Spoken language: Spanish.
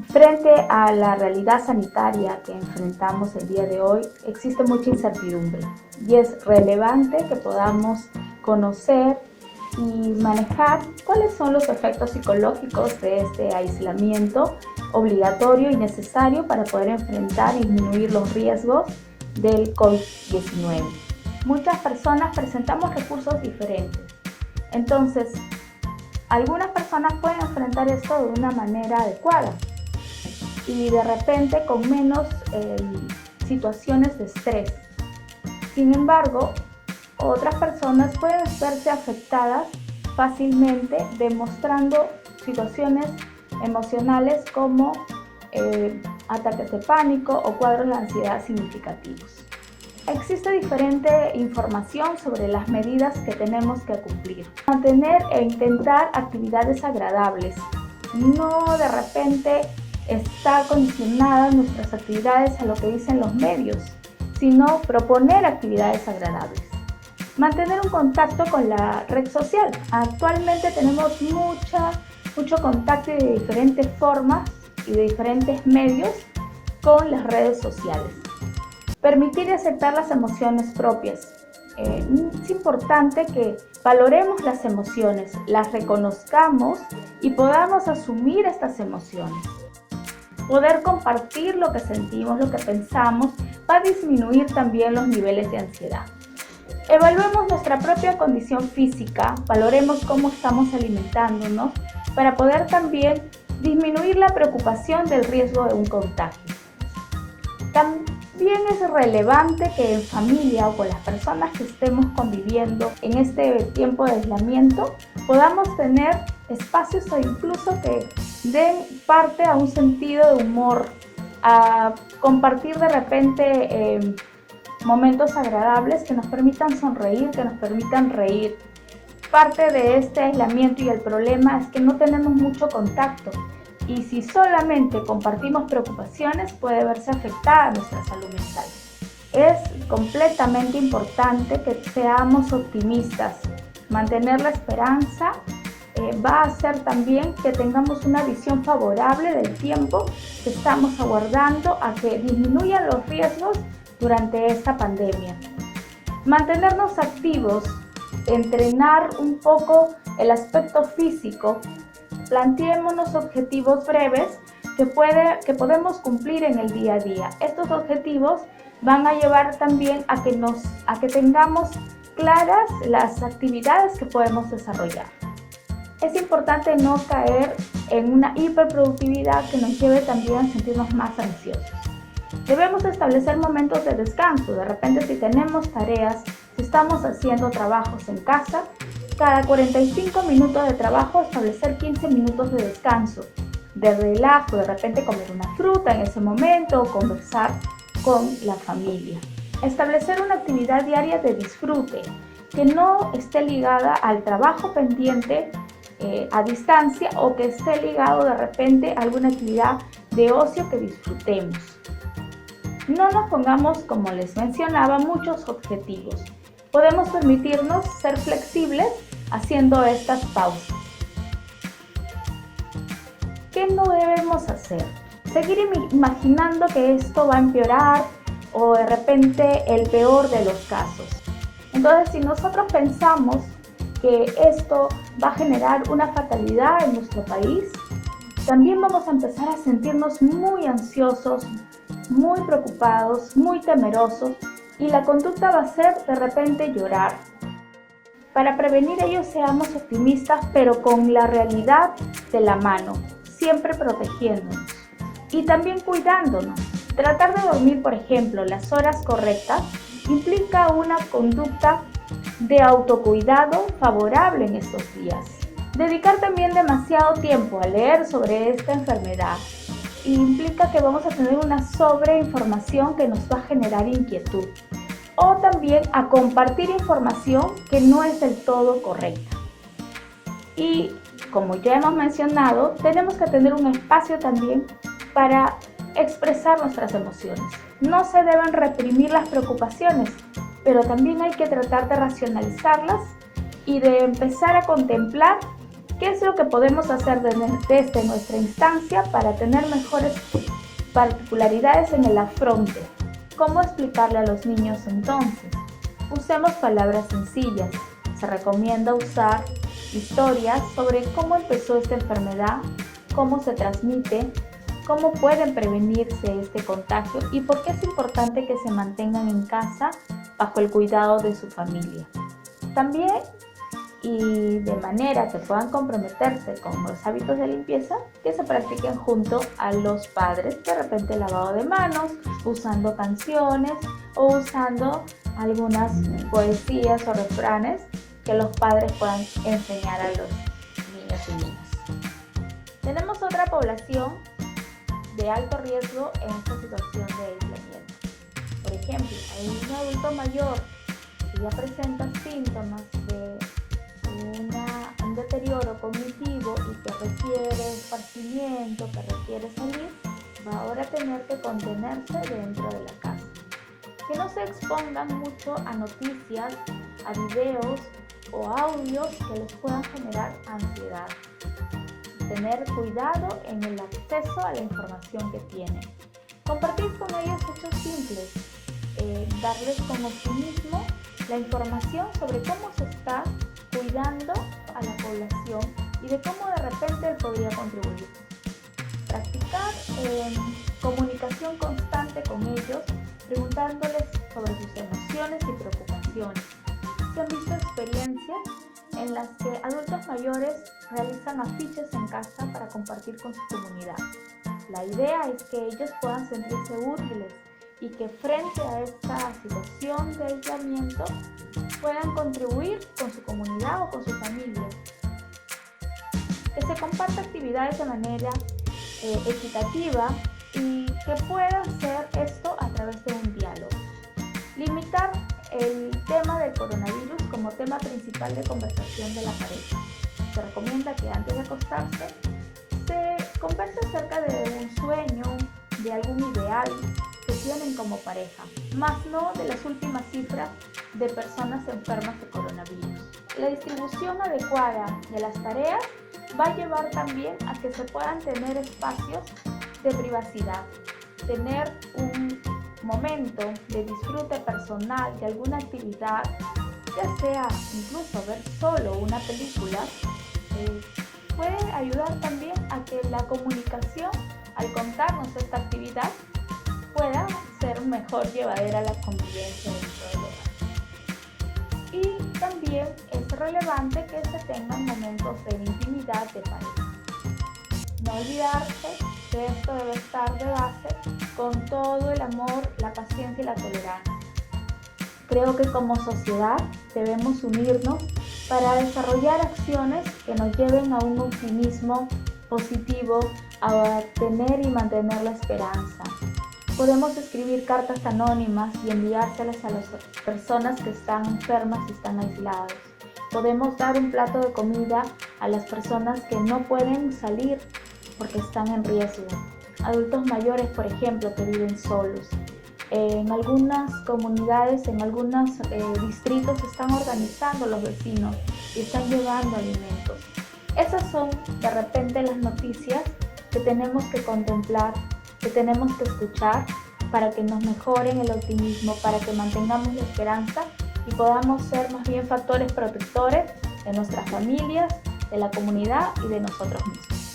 Frente a la realidad sanitaria que enfrentamos el día de hoy, existe mucha incertidumbre y es relevante que podamos conocer y manejar cuáles son los efectos psicológicos de este aislamiento obligatorio y necesario para poder enfrentar y disminuir los riesgos del COVID-19. Muchas personas presentamos recursos diferentes, entonces algunas personas pueden enfrentar esto de una manera adecuada y de repente con menos situaciones de estrés. Sin embargo, otras personas pueden verse afectadas fácilmente demostrando situaciones emocionales como ataques de pánico o cuadros de ansiedad significativos. Existe diferente información sobre las medidas que tenemos que cumplir. Mantener e intentar actividades agradables. No de repente está condicionadas nuestras actividades a lo que dicen los medios, sino proponer actividades agradables. Mantener un contacto con la red social. Actualmente tenemos mucho contacto de diferentes formas y de diferentes medios con las redes sociales. Permitir y aceptar las emociones propias. Es importante que valoremos las emociones, las reconozcamos y podamos asumir estas emociones. Poder compartir lo que sentimos, lo que pensamos, va a disminuir también los niveles de ansiedad. Evaluemos nuestra propia condición física, valoremos cómo estamos alimentándonos para poder también disminuir la preocupación del riesgo de un contagio. También es relevante que en familia o con las personas que estemos conviviendo en este tiempo de aislamiento podamos tener espacios o incluso que den parte a un sentido de humor, a compartir de repente momentos agradables que nos permitan sonreír, que nos permitan reír. Parte de este aislamiento y el problema es que no tenemos mucho contacto y si solamente compartimos preocupaciones puede verse afectada nuestra salud mental. Es completamente importante que seamos optimistas. Mantener la esperanza va a hacer también que tengamos una visión favorable del tiempo que estamos aguardando a que disminuyan los riesgos durante esta pandemia. Mantenernos activos, entrenar un poco el aspecto físico, planteémonos objetivos breves que podemos cumplir en el día a día. Estos objetivos van a llevar también a que tengamos claras las actividades que podemos desarrollar. Es importante no caer en una hiperproductividad que nos lleve también a sentirnos más ansiosos. Debemos establecer momentos de descanso. De repente, si tenemos tareas, si estamos haciendo trabajos en casa, cada 45 minutos de trabajo establecer 15 minutos de descanso, de relajo, de repente comer una fruta en ese momento o conversar con la familia. Establecer una actividad diaria de disfrute que no esté ligada al trabajo pendiente a distancia o que esté ligado de repente a alguna actividad de ocio que disfrutemos. No nos pongamos, como les mencionaba, muchos objetivos. Podemos permitirnos ser flexibles haciendo estas pausas. ¿Qué no debemos hacer? Seguir imaginando que esto va a empeorar o de repente el peor de los casos. Entonces, si nosotros pensamos que esto va a generar una fatalidad en nuestro país, también vamos a empezar a sentirnos muy ansiosos, muy preocupados, muy temerosos y la conducta va a ser de repente llorar. Para prevenir ello seamos optimistas pero con la realidad de la mano, siempre protegiéndonos y también cuidándonos. Tratar de dormir, por ejemplo, las horas correctas implica una conducta de autocuidado favorable en estos días. Dedicar también demasiado tiempo a leer sobre esta enfermedad implica que vamos a tener una sobreinformación que nos va a generar inquietud o también a compartir información que no es del todo correcta. Y como ya hemos mencionado, tenemos que tener un espacio también para expresar nuestras emociones. No se deben reprimir las preocupaciones, pero también hay que tratar de racionalizarlas y de empezar a contemplar ¿Qué es lo que podemos hacer desde nuestra instancia para tener mejores particularidades en el afronte? ¿Cómo explicarle a los niños entonces? Usemos palabras sencillas. Se recomienda usar historias sobre cómo empezó esta enfermedad, cómo se transmite, cómo pueden prevenirse este contagio y por qué es importante que se mantengan en casa bajo el cuidado de su familia. También, y de manera que puedan comprometerse con los hábitos de limpieza, que se practiquen junto a los padres, de repente lavado de manos, usando canciones o usando algunas poesías o refranes que los padres puedan enseñar a los niños y niñas. Tenemos otra población de alto riesgo en esta situación de aislamiento. Por ejemplo, hay un adulto mayor que ya presenta síntomas de un deterioro cognitivo y que requiere esparcimiento, que requiere salir, va ahora a tener que contenerse dentro de la casa. Que no se expongan mucho a noticias, a videos o audios que les puedan generar ansiedad. Tener cuidado en el acceso a la información que tienen. Compartir con ellos hechos simples, darles con optimismo la información sobre cómo se está cuidando a la población y de cómo de repente él podría contribuir. Practicar comunicación constante con ellos, preguntándoles sobre sus emociones y preocupaciones. Se han visto experiencias en las que adultos mayores realizan afiches en casa para compartir con su comunidad. La idea es que ellos puedan sentirse útiles y que frente a esta situación de aislamiento puedan contribuir con su comunidad o con su familia. Que se comparta actividades de manera equitativa y que pueda hacer esto a través de un diálogo. Limitar el tema del coronavirus como tema principal de conversación de la pareja. Se recomienda que antes de acostarse se converse acerca de un sueño, de algún ideal que tienen como pareja, más no de las últimas cifras de personas enfermas de coronavirus. La distribución adecuada de las tareas va a llevar también a que se puedan tener espacios de privacidad, tener un momento de disfrute personal de alguna actividad, ya sea incluso ver solo una película, puede ayudar también a que la comunicación, al contarnos esta actividad, pueda ser mejor llevadera la convivencia dentro del hogar. Y también es relevante que se tengan momentos de intimidad de pareja. No olvidarse que esto debe estar de base con todo el amor, la paciencia y la tolerancia. Creo que como sociedad debemos unirnos para desarrollar acciones que nos lleven a un optimismo positivo, a tener y mantener la esperanza. Podemos escribir cartas anónimas y enviárselas a las personas que están enfermas y están aisladas. Podemos dar un plato de comida a las personas que no pueden salir porque están en riesgo. Adultos mayores, por ejemplo, que viven solos. En algunas comunidades, en algunos distritos se están organizando los vecinos y están llevando alimentos. Esas son de repente las noticias que tenemos que contemplar, que tenemos que escuchar para que nos mejoren el optimismo, para que mantengamos la esperanza y podamos ser más bien factores protectores de nuestras familias, de la comunidad y de nosotros mismos.